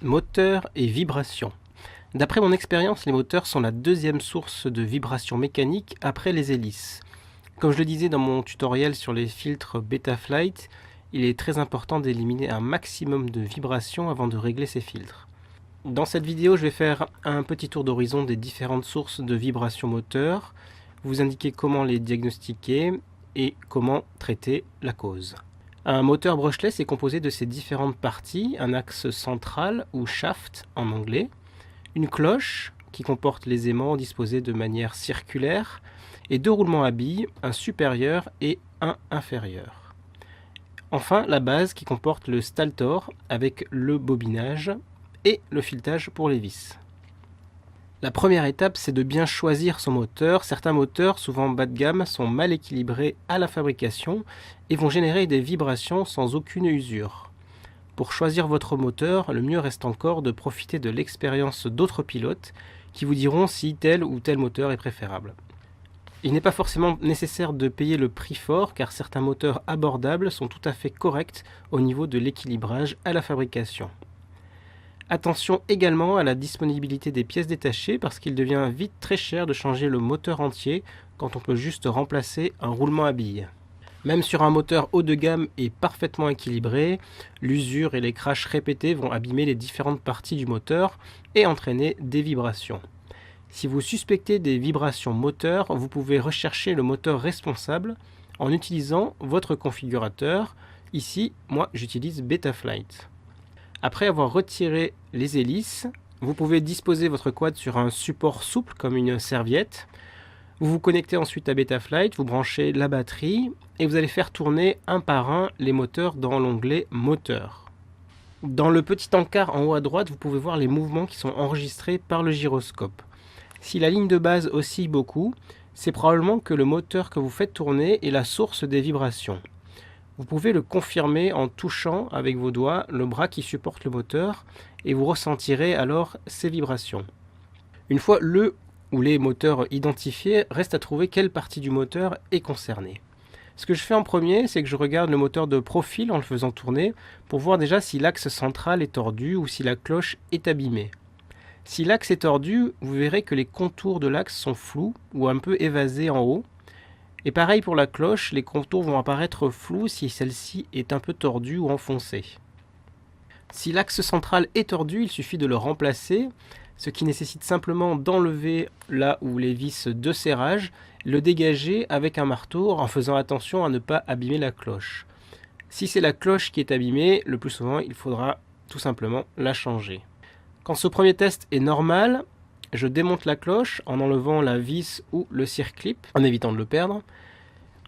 Moteur et vibration. D'après mon expérience, les moteurs sont la deuxième source de vibration mécanique après les hélices. Comme je le disais dans mon tutoriel sur les filtres Betaflight, il est très important d'éliminer un maximum de vibrations avant de régler ces filtres. Dans cette vidéo, je vais faire un petit tour d'horizon des différentes sources de vibrations moteur, vous indiquer comment les diagnostiquer et comment traiter la cause. Un moteur brushless est composé de ces différentes parties, un axe central ou shaft en anglais, une cloche qui comporte les aimants disposés de manière circulaire et deux roulements à billes, un supérieur et un inférieur. Enfin, la base qui comporte le staltor avec le bobinage et le filetage pour les vis. La première étape, c'est de bien choisir son moteur. Certains moteurs, souvent bas de gamme, sont mal équilibrés à la fabrication et vont générer des vibrations sans aucune usure. Pour choisir votre moteur, le mieux reste encore de profiter de l'expérience d'autres pilotes qui vous diront si tel ou tel moteur est préférable. Il n'est pas forcément nécessaire de payer le prix fort car certains moteurs abordables sont tout à fait corrects au niveau de l'équilibrage à la fabrication. Attention également à la disponibilité des pièces détachées parce qu'il devient vite très cher de changer le moteur entier quand on peut juste remplacer un roulement à billes. Même sur un moteur haut de gamme et parfaitement équilibré, l'usure et les crashs répétés vont abîmer les différentes parties du moteur et entraîner des vibrations. Si vous suspectez des vibrations moteur, vous pouvez rechercher le moteur responsable en utilisant votre configurateur. Ici, moi j'utilise Betaflight. Après avoir retiré les hélices, vous pouvez disposer votre quad sur un support souple comme une serviette. Vous vous connectez ensuite à Betaflight, vous branchez la batterie et vous allez faire tourner un par un les moteurs dans l'onglet moteur. Dans le petit encart en haut à droite, vous pouvez voir les mouvements qui sont enregistrés par le gyroscope. Si la ligne de base oscille beaucoup, c'est probablement que le moteur que vous faites tourner est la source des vibrations. Vous pouvez le confirmer en touchant avec vos doigts le bras qui supporte le moteur et vous ressentirez alors ces vibrations. Une fois le ou les moteurs identifiés, reste à trouver quelle partie du moteur est concernée. Ce que je fais en premier, c'est que je regarde le moteur de profil en le faisant tourner pour voir déjà si l'axe central est tordu ou si la cloche est abîmée. Si l'axe est tordu, vous verrez que les contours de l'axe sont flous ou un peu évasés en haut. Et pareil pour la cloche, les contours vont apparaître flous si celle-ci est un peu tordue ou enfoncée. Si l'axe central est tordu, il suffit de le remplacer, ce qui nécessite simplement d'enlever là où les vis de serrage, le dégager avec un marteau en faisant attention à ne pas abîmer la cloche. Si c'est la cloche qui est abîmée, le plus souvent il faudra tout simplement la changer. Quand ce premier test est normal, je démonte la cloche en enlevant la vis ou le circlip en évitant de le perdre.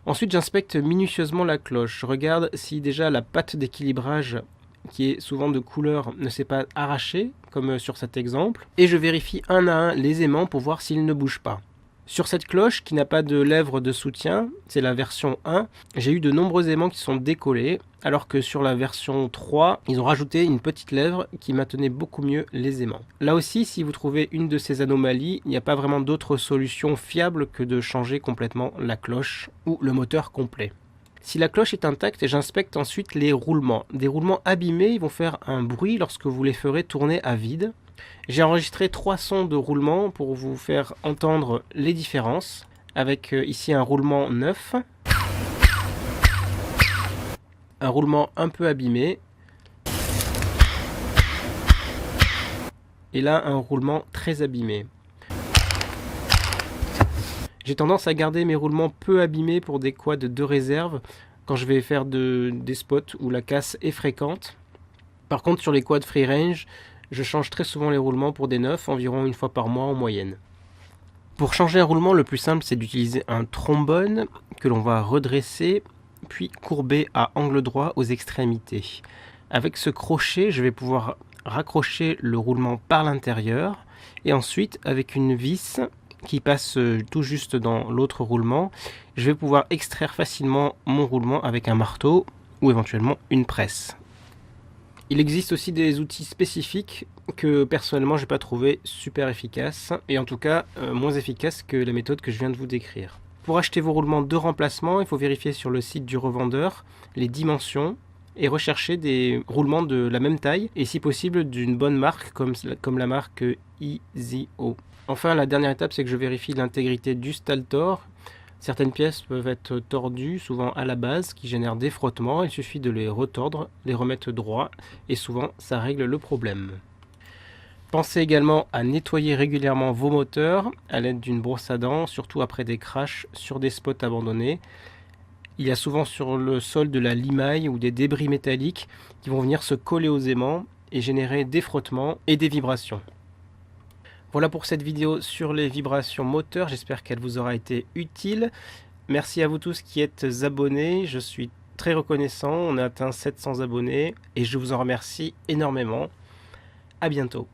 Ensuite, j'inspecte minutieusement la cloche. Je regarde si déjà la patte d'équilibrage, qui est souvent de couleur, ne s'est pas arrachée, comme sur cet exemple. Et je vérifie un à un les aimants pour voir s'ils ne bougent pas. Sur cette cloche, qui n'a pas de lèvres de soutien, c'est la version 1, j'ai eu de nombreux aimants qui sont décollés, alors que sur la version 3, ils ont rajouté une petite lèvre qui maintenait beaucoup mieux les aimants. Là aussi, si vous trouvez une de ces anomalies, il n'y a pas vraiment d'autre solution fiable que de changer complètement la cloche ou le moteur complet. Si la cloche est intacte, j'inspecte ensuite les roulements. Des roulements abîmés, ils vont faire un bruit lorsque vous les ferez tourner à vide. J'ai enregistré 3 sons de roulement pour vous faire entendre les différences, avec ici un roulement neuf, un roulement un peu abîmé, et là un roulement très abîmé. J'ai tendance à garder mes roulements peu abîmés pour des quads de réserve quand je vais faire des spots où la casse est fréquente. Par contre sur les quads free range, je change très souvent les roulements pour des neufs, environ une fois par mois en moyenne. Pour changer un roulement, le plus simple c'est d'utiliser un trombone que l'on va redresser puis courber à angle droit aux extrémités. Avec ce crochet, je vais pouvoir raccrocher le roulement par l'intérieur et ensuite avec une vis qui passe tout juste dans l'autre roulement, je vais pouvoir extraire facilement mon roulement avec un marteau ou éventuellement une presse. Il existe aussi des outils spécifiques que personnellement je n'ai pas trouvé super efficaces et en tout cas moins efficaces que la méthode que je viens de vous décrire. Pour acheter vos roulements de remplacement, il faut vérifier sur le site du revendeur les dimensions et rechercher des roulements de la même taille et si possible d'une bonne marque comme la marque EasyO. Enfin, la dernière étape, c'est que je vérifie l'intégrité du Staltor. Certaines pièces peuvent être tordues, souvent à la base, qui génèrent des frottements. Il suffit de les retordre, les remettre droits, et souvent ça règle le problème. Pensez également à nettoyer régulièrement vos moteurs à l'aide d'une brosse à dents, surtout après des crashs sur des spots abandonnés. Il y a souvent sur le sol de la limaille ou des débris métalliques qui vont venir se coller aux aimants et générer des frottements et des vibrations. Voilà pour cette vidéo sur les vibrations moteurs, j'espère qu'elle vous aura été utile. Merci à vous tous qui êtes abonnés, je suis très reconnaissant, on a atteint 700 abonnés et je vous en remercie énormément. À bientôt.